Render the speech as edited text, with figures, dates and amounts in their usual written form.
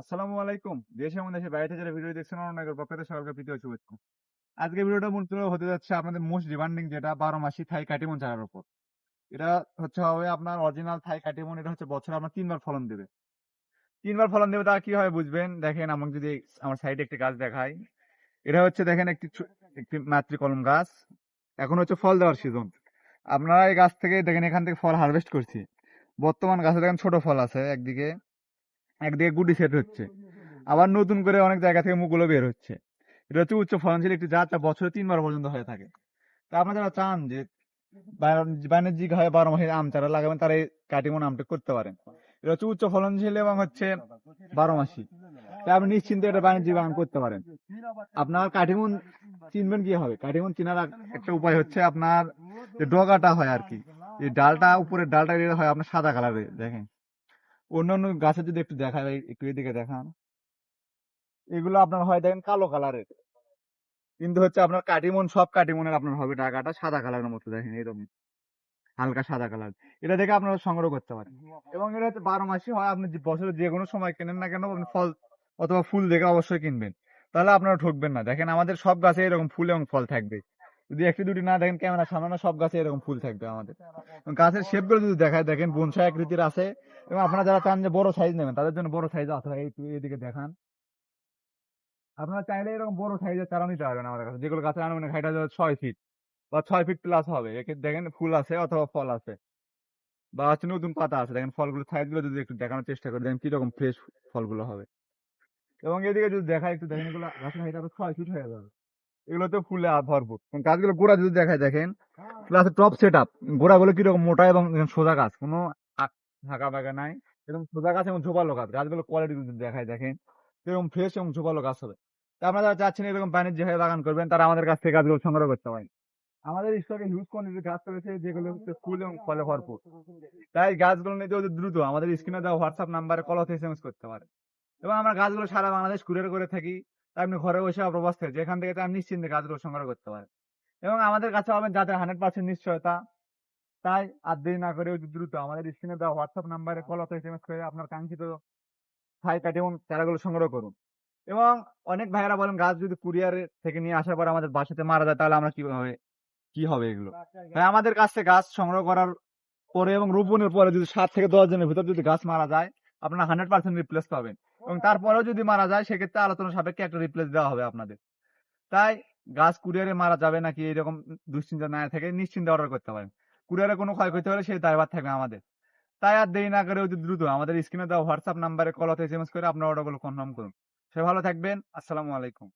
আসসালামু আলাইকুম। দেশ এবং দেশের বাইরে থেকে যারা ভিডিও দেখছেন অনেকের পক্ষে সরকার প্রীতি ও শুভেচ্ছা। আজকে ভিডিওটা মূলত হতে যাচ্ছে আপনাদের মোস্ট ডিমান্ডিং যেটা 12 মাসি থাই কাটিমন চারার উপর। এটা হবে আপনার অরিজিনাল থাই কাটিমন। এটা হচ্ছে বছরে আপনার 3 বার ফলন দেবে। 3 বার ফলন দেবে তা কিভাবে বুঝবেন? দেখেন আমাকে যদি আমার সাইডে একটি গাছ দেখাই। এটা হচ্ছে দেখেন একটি মাতৃকলম গাছ। এখন হচ্ছে ফল দেওয়ার সিজন। আপনারা এই গাছ থেকে দেখেন এখান থেকে ফল হারভেস্ট করছি। বর্তমান গাছে দেখেন ছোট ফল আছে একদিকে, একদিকে গুটি সেট হচ্ছে। আবার নতুন করে অনেক জায়গা থেকে মুকুলও বের হচ্ছে। এটা হচ্ছে উচ্চ ফলনশীল একটি জাত, যা বছরে 3 বার পর্যন্ত হয়ে থাকে। তা আপনারা যারা চান যে বাণিজ্যিক ভাবে 12 মাসে আম চারা লাগাবেন, তারা এই কাটিমন আমটা করতে পারেন। এটা হচ্ছে উচ্চ ফলনশীল এবং হচ্ছে 12 মাসি। তাই আপনি নিশ্চিন্তে এটা বাণিজ্যিক বাগান করতে পারেন। আপনার কাটিমন চিনবেন কি হবে? কাটিমন চেনার একটা উপায় হচ্ছে আপনার যে ডগাটা হয় আর কি, এই ডালটা, উপরের ডালটা হয় আপনার সাদা কালারের। দেখেন অন্যান্য গাছে যদি একটু দেখা যায়, একটু এদিকে দেখান, এগুলো আপনার হয় দেখেন কালো কালারের। কিন্তু হচ্ছে আপনার কাটিমন, সব কাটিমনের আপনার হবে টাকাটা সাদা কালারের মতো, দেখেন এরকম হালকা সাদা কালার। এটা দেখে আপনারা সংগ্রহ করতে পারেন। এবং এটা হচ্ছে 12 মাসই হয়। আপনি বছরের যে কোনো সময় কেনেন না কেন, আপনি ফল অথবা ফুল দেখে অবশ্যই কিনবেন, তাহলে আপনারা ঠকবেন না। দেখেন আমাদের সব গাছে এরকম ফুল এবং ফল থাকবে। যদি একটি দুটি না দেখেন ক্যামেরা সামনে, না সব গাছে এরকম ফুল থাকবে আমাদের। এবং গাছের শেপ গুলো যদি দেখায়, দেখেন বনসাই আকৃতির আছে। এবং আপনারা যারা চান যে বড় সাইজ নেবেন, তাদের জন্য বড় সাইজ আছে। এদিকে দেখান, আপনারা চাইলে এরকম বড় সাইজের চারা নিতে পারবেন আমাদের কাছে, যেগুলো গাছের আনুমানিক হাইট আছে 6 ফিট বা 6 ফিট প্লাস হবে। একে দেখেন ফুল আছে অথবা ফল আছে, বা হচ্ছে নতুন পাতা আছে। দেখেন ফলগুলো সাইজ গুলো যদি একটু দেখানোর চেষ্টা করি, দেখেন কিরকম ফ্রেশ ফলগুলো হবে। এবং এদিকে যদি দেখায় একটু, দেখেন এগুলো গাছের হাইট আরো 6 ফিট হয়ে যাবে। এগুলোতে ফুলে ভরপুর। এবং গাছগুলো গোড়া যদি দেখায়, দেখেন প্লাস টপ সেট আপ, গোড়াগুলো কিরকম মোটা এবং সোজা গাছ, কোনো ফাঁকা ফাঁকা নাই। এরকম সোজা গাছ এবং ঝোপালো গাছ। গাছগুলো কোয়ালিটি যদি দেখায়, দেখেন এরকম ফ্রেশ এবং ঝোপালো গাছ হবে। তা আপনারা যারা চাচ্ছেন এরকম বাণিজ্যিক ভাবে বাগান করবেন, তারা আমাদের কাছ থেকে গাছগুলো সংগ্রহ করতে পারেন। আমাদের স্টকে হিউজ কোয়ান্টিটির গাছ রয়েছে, যেগুলো হচ্ছে ফুল এবং ফলে ভরপুর। তাই গাছগুলো নিতে হলে দ্রুত আমাদের স্ক্রিনে দেওয়া হোয়াটসঅ্যাপ নাম্বারে কল অথবা এসএমএস করতে পারেন। এবং আমরা গাছগুলো সারা বাংলাদেশ কুরিয়ার করে থাকি। তাই আপনি ঘরে বসে অবস্থায় যেখান থেকে চান নিশ্চিন্তে গাছগুলো সংগ্রহ করতে পারেন। এবং আমাদের কাছে পাবেন যাদের 100% নিশ্চয়তা। তাই আর দেরি না করে অতি দ্রুত আমাদের স্ক্রিনে দেওয়া হোয়াটসঅ্যাপ নাম্বারে কল অথবা এসএমএস করে আপনার কাঙ্ক্ষিত ছাই কাঠি এবং চারাগুলো সংগ্রহ করুন। এবং অনেক ভাইয়েরা বলেন গাছ যদি কুরিয়ারে থেকে নিয়ে আসার পর আমাদের বাসাতে মারা যায়, তাহলে আমরা কিভাবে, কি হবে এগুলো? তাই আমাদের কাছ থেকে গাছ সংগ্রহ করার পরে এবং রোপণের পরে যদি 7 থেকে 10 দিনের ভিতর যদি গাছ মারা যায়, আপনারা 100% রিপ্লেস পাবেন। এবং তারপরেও যদি মারা যায়, সেক্ষেত্রে আলোচনা সাপেক্ষে একটা রিপ্লেস দেওয়া হবে আপনাদের। তাই গাছ কুরিয়ারে মারা যাবে নাকি এরকম দুশ্চিন্তা না থেকে নিশ্চিন্তে অর্ডার করতে পারেন। কুরিয়ারে কোনো ক্ষয়ক্ষতি হলে সেই দায়ভার থাকবে আমাদের। তাই আর দেরি না করে অতি দ্রুত আমাদের স্ক্রিনে দেওয়া হোয়াটসঅ্যাপ নাম্বারে কল অথবা এসএমএস করে আপনার অর্ডারগুলো কনফার্ম করুন। সবাই ভালো থাকবেন। আসসালামু আলাইকুম।